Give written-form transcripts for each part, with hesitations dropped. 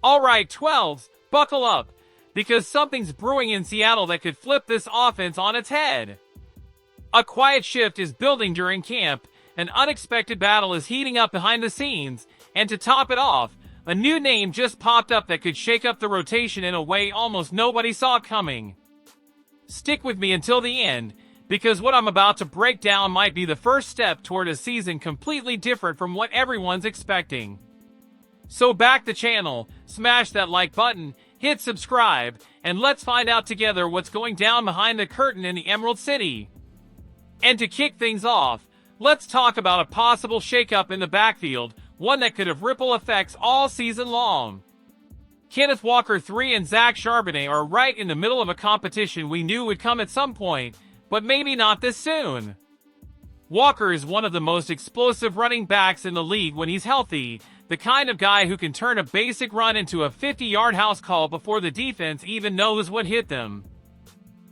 Alright, 12s, buckle up, because something's brewing in Seattle that could flip this offense on its head. A quiet shift is building during camp, an unexpected battle is heating up behind the scenes, and to top it off, a new name just popped up that could shake up the rotation in a way almost nobody saw coming. Stick with me until the end, because what I'm about to break down might be the first step toward a season completely different from what everyone's expecting. So back the channel, smash that like button, hit subscribe, and let's find out together what's going down behind the curtain in the Emerald City. And to kick things off, let's talk about a possible shakeup in the backfield, one that could have ripple effects all season long. Kenneth Walker III and Zach Charbonnet are right in the middle of a competition we knew would come at some point, but maybe not this soon. Walker is one of the most explosive running backs in the league when he's healthy, the kind of guy who can turn a basic run into a 50-yard house call before the defense even knows what hit them.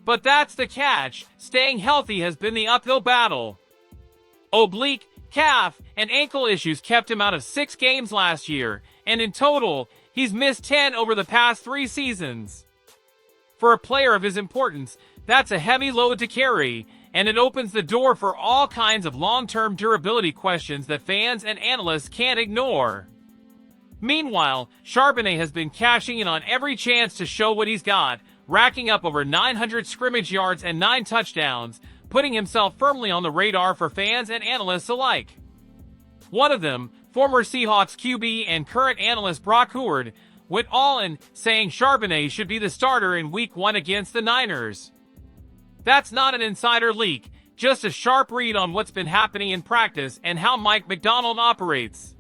But that's the catch, staying healthy has been the uphill battle. Oblique, calf, and ankle issues kept him out of 6 games last year, and in total, he's missed 10 over the past 3 seasons. For a player of his importance, that's a heavy load to carry, and it opens the door for all kinds of long-term durability questions that fans and analysts can't ignore. Meanwhile, Charbonnet has been cashing in on every chance to show what he's got, racking up over 900 scrimmage yards and 9 touchdowns, putting himself firmly on the radar for fans and analysts alike. One of them, former Seahawks QB and current analyst Brock Howard, went all in, saying Charbonnet should be the starter in Week 1 against the Niners. That's not an insider leak, just a sharp read on what's been happening in practice and how Mike Macdonald operates.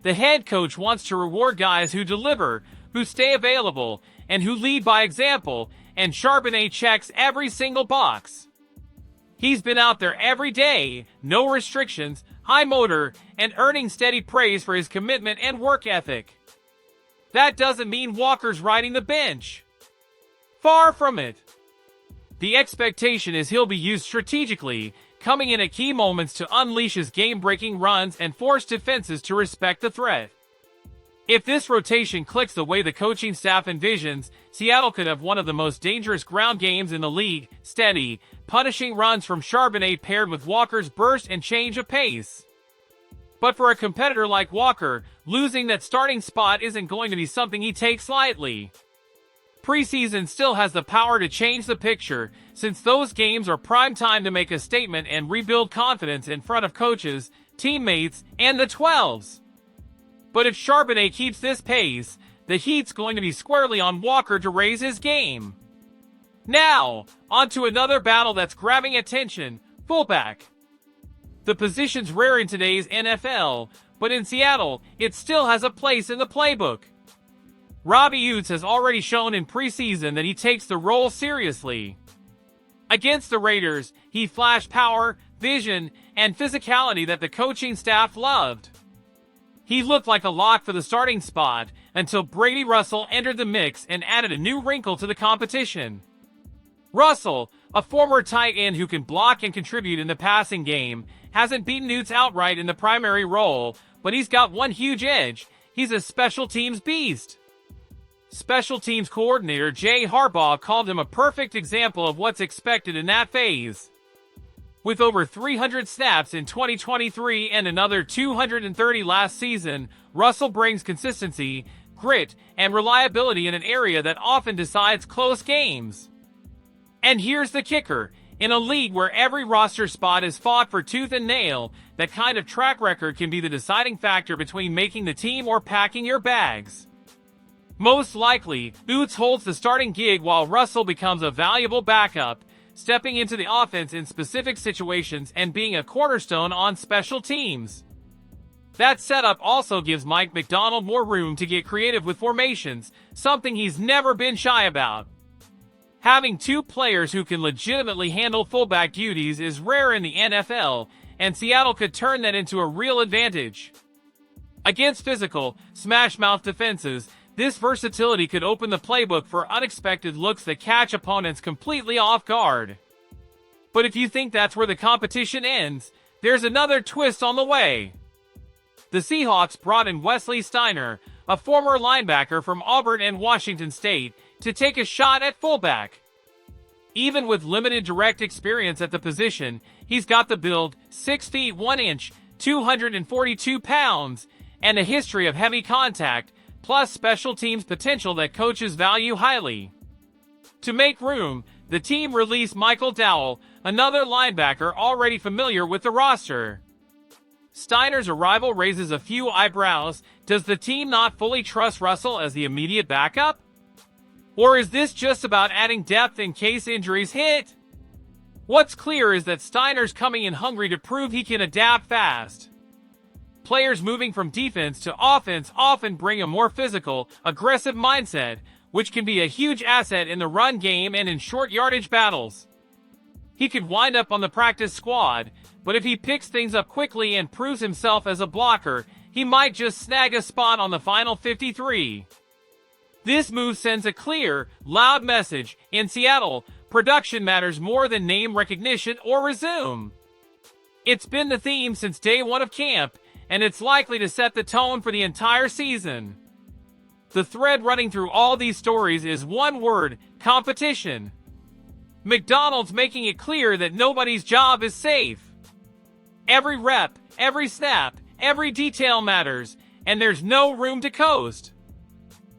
The head coach wants to reward guys who deliver, who stay available, and who lead by example, and Charbonnet checks every single box. He's been out there every day, no restrictions, high motor, and earning steady praise for his commitment and work ethic. That doesn't mean Walker's riding the bench. Far from it. The expectation is he'll be used strategically, coming in at key moments to unleash his game-breaking runs and force defenses to respect the threat. If this rotation clicks the way the coaching staff envisions, Seattle could have one of the most dangerous ground games in the league, steady, punishing runs from Charbonnet paired with Walker's burst and change of pace. But for a competitor like Walker, losing that starting spot isn't going to be something he takes lightly. Preseason still has the power to change the picture, since those games are prime time to make a statement and rebuild confidence in front of coaches, teammates, and the 12s. But if Charbonnet keeps this pace, the heat's going to be squarely on Walker to raise his game. Now, on to another battle that's grabbing attention, fullback. The position's rare in today's NFL, but in Seattle, it still has a place in the playbook. Robbie Utes has already shown in preseason that he takes the role seriously. Against the Raiders, he flashed power, vision, and physicality that the coaching staff loved. He looked like a lock for the starting spot until Brady Russell entered the mix and added a new wrinkle to the competition. Russell, a former tight end who can block and contribute in the passing game, hasn't beaten Utes outright in the primary role, but he's got one huge edge: he's a special teams beast. Special teams coordinator Jay Harbaugh called him a perfect example of what's expected in that phase. With over 300 snaps in 2023 and another 230 last season, Russell brings consistency, grit, and reliability in an area that often decides close games. And here's the kicker: in a league where every roster spot is fought for tooth and nail, that kind of track record can be the deciding factor between making the team or packing your bags. Most likely, Utes holds the starting gig while Russell becomes a valuable backup, stepping into the offense in specific situations and being a cornerstone on special teams. That setup also gives Mike Macdonald more room to get creative with formations, something he's never been shy about. Having 2 players who can legitimately handle fullback duties is rare in the NFL, and Seattle could turn that into a real advantage. Against physical, smash-mouth defenses, this versatility could open the playbook for unexpected looks that catch opponents completely off guard. But if you think that's where the competition ends, there's another twist on the way. the Seahawks brought in Wesley Steiner, a former linebacker from Auburn and Washington State, to take a shot at fullback. Even with limited direct experience at the position, he's got the build, 6 feet 1 inch, 242 pounds, and a history of heavy contact, plus special teams potential that coaches value highly. To make room, the team released Michael Dowell, another linebacker already familiar with the roster. Steiner's arrival raises a few eyebrows. Does the team not fully trust Russell as the immediate backup? Or is this just about adding depth in case injuries hit? What's clear is that Steiner's coming in hungry to prove he can adapt fast. Players moving from defense to offense often bring a more physical, aggressive mindset, which can be a huge asset in the run game and in short yardage battles. He could wind up on the practice squad, but if he picks things up quickly and proves himself as a blocker, he might just snag a spot on the final 53. This move sends a clear, loud message: in Seattle, production matters more than name recognition or resume. It's been the theme since day one of camp, and it's likely to set the tone for the entire season. The thread running through all these stories is one word: competition. McDonald's making it clear that nobody's job is safe. Every rep, every snap, every detail matters, and there's no room to coast.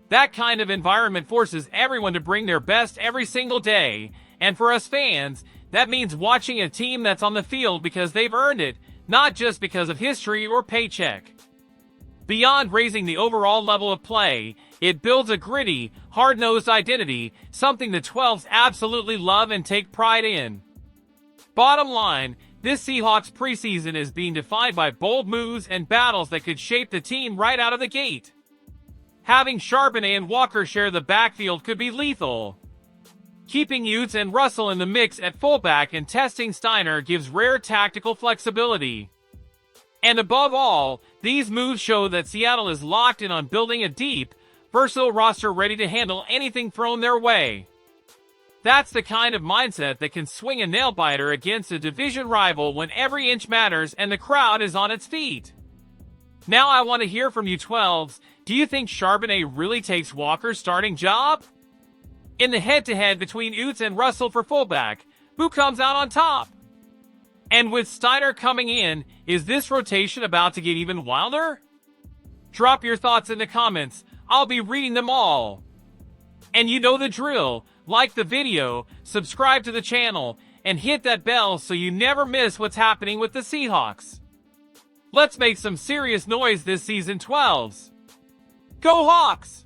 That kind of environment forces everyone to bring their best every single day, and for us fans, that means watching a team that's on the field because they've earned it, not just because of history or paycheck. Beyond raising the overall level of play, it builds a gritty, hard-nosed identity, something the 12s absolutely love and take pride in. Bottom line, this Seahawks preseason is being defined by bold moves and battles that could shape the team right out of the gate. Having Charbonnet and Walker share the backfield could be lethal. Keeping Utes and Russell in the mix at fullback and testing Steiner gives rare tactical flexibility. And above all, these moves show that Seattle is locked in on building a deep, versatile roster ready to handle anything thrown their way. That's the kind of mindset that can swing a nail-biter against a division rival when every inch matters and the crowd is on its feet. Now I want to hear from you 12s. Do you think Charbonnet really takes Walker's starting job? In the head-to-head between Utes and Russell for fullback, who comes out on top? And with Steiner coming in, is this rotation about to get even wilder? Drop your thoughts in the comments. I'll be reading them all. And you know the drill. Like the video, subscribe to the channel, and hit that bell so you never miss what's happening with the Seahawks. Let's make some serious noise this season, 12s. Go Hawks!